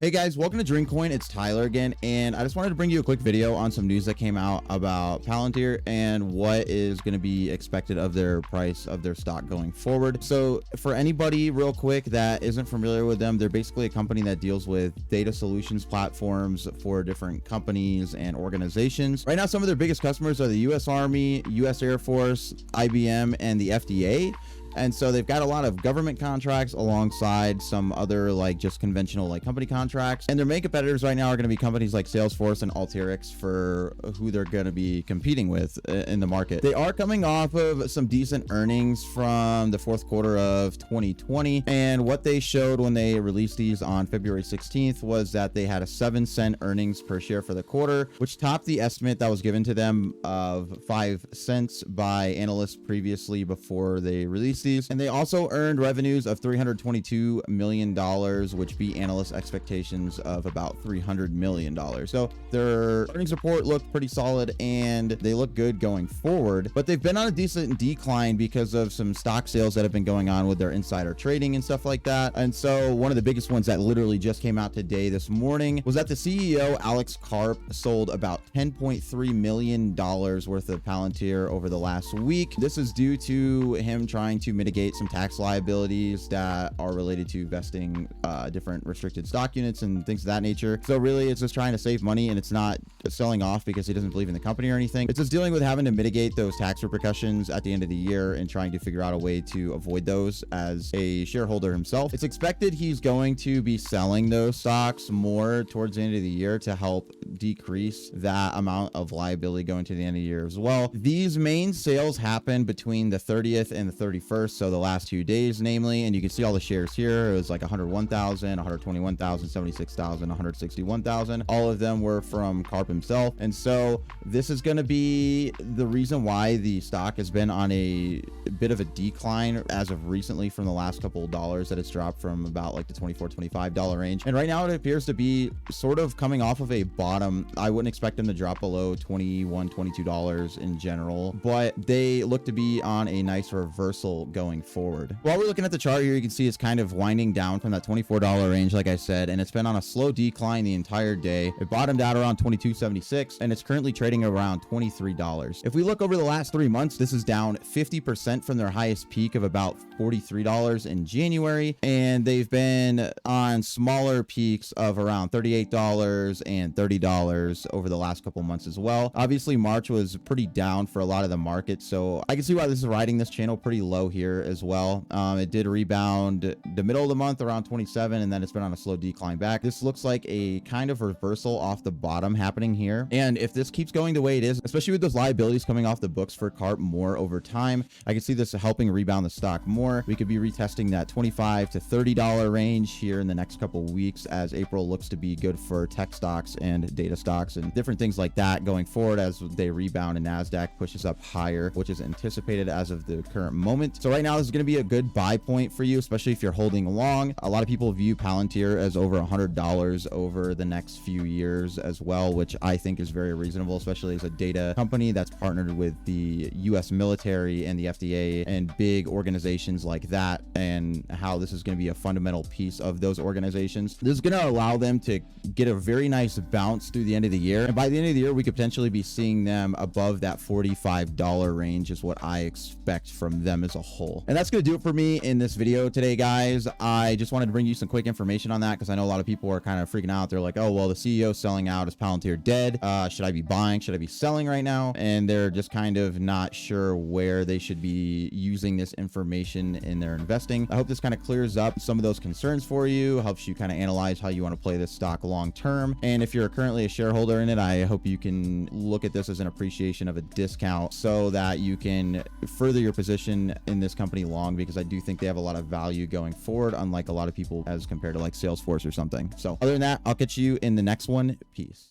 Hey guys, welcome to DreamCoin. It's Tyler again, and I just wanted to bring you a quick video on some news that came out about Palantir and what is going to be expected of their price of their stock going forward. So for anybody real quick that isn't familiar with them, they're basically a company that deals with data solutions platforms for different companies and organizations. Right now, some of their biggest customers are the US Army, US Air Force, IBM, and the FDA. And so they've got a lot of government contracts alongside some other like just conventional like company contracts. And their main competitors right now are going to be companies like Salesforce and Alteryx for who they're going to be competing with in the market. They are coming off of some decent earnings from the fourth quarter of 2020. And what they showed when they released these on February 16th was that they had a 7-cent earnings per share for the quarter, which topped the estimate that was given to them of 5 cents by analysts previously before they released these. And they also earned revenues of $322 million, which beat analyst expectations of about $300 million. So their earnings report looked pretty solid and they look good going forward, but they've been on a decent decline because of some stock sales that have been going on with their insider trading and stuff like that. And so one of the biggest ones that literally just came out today this morning was that the CEO Alex Karp sold about $10.3 million worth of Palantir over the last week. This is due to him trying to mitigate some tax liabilities that are related to vesting different restricted stock units and things of that nature. So really it's just trying to save money, and it's not selling off because he doesn't believe in the company or anything. It's just dealing with having to mitigate those tax repercussions at the end of the year and trying to figure out a way to avoid those as a shareholder himself. It's expected he's going to be selling those stocks more towards the end of the year to help decrease that amount of liability going to the end of the year as well. These main sales happen between the 30th and the 31st, so the last 2 days namely, and you can see all the shares here. It was like 101,000, 121,000, 76,000, 161,000. All of them were from Karp himself. And so this is going to be the reason why the stock has been on a bit of a decline as of recently from the last couple of dollars that it's dropped from about like the $24, $25 range. And right now it appears to be sort of coming off of a bottom. I wouldn't expect them to drop below $21, $22 in general, but they look to be on a nice reversal going forward. While we're looking at the chart here, you can see it's kind of winding down from that $24 range, like I said, and it's been on a slow decline the entire day. It bottomed out around $22.76 and it's currently trading around $23. If we look over the last 3 months, this is down 50% from their highest peak of about $43 in January, and they've been on smaller peaks of around $38 and $30 over the last couple months as well. Obviously March was pretty down for a lot of the market, so I can see why this is riding this channel pretty low here as well. It did rebound the middle of the month around 27, and then it's been on a slow decline back. This looks like a kind of reversal off the bottom happening here, and if this keeps going the way it is, especially with those liabilities coming off the books for Karp more over time, I can see this helping rebound the stock more. We could be retesting that $25 to $30 range here in the next couple weeks, as April looks to be good for tech stocks and data stocks and different things like that going forward as they rebound and NASDAQ pushes up higher, which is anticipated as of the current moment. So right now this is going to be a good buy point for you, especially if you're holding long. A lot of people view Palantir as over $100 over the next few years as well, which I think is very reasonable, especially as a data company that's partnered with the US military and the FDA and big organizations like that, and how this is going to be a fundamental piece of those organizations. This is going to allow them to get a very nice bounce through the end of the year, and by the end of the year we could potentially be seeing them above that $45 range is what I expect from them as a whole. And that's going to do it for me in this video today, guys. I just wanted to bring you some quick information on that because I know a lot of people are kind of freaking out. They're like, oh well, the CEO selling out, is Palantir dead? Should I be buying? Should I be selling right now? And they're just kind of not sure where they should be using this information in their investing. I hope this kind of clears up some of those concerns for you, helps you kind of analyze how you want to play this stock long term. And if you're currently a shareholder in it, I hope you can look at this as an appreciation of a discount so that you can further your position in this company long, because I do think they have a lot of value going forward, unlike a lot of people as compared to like Salesforce or something. So other than that, I'll catch you in the next one. Peace.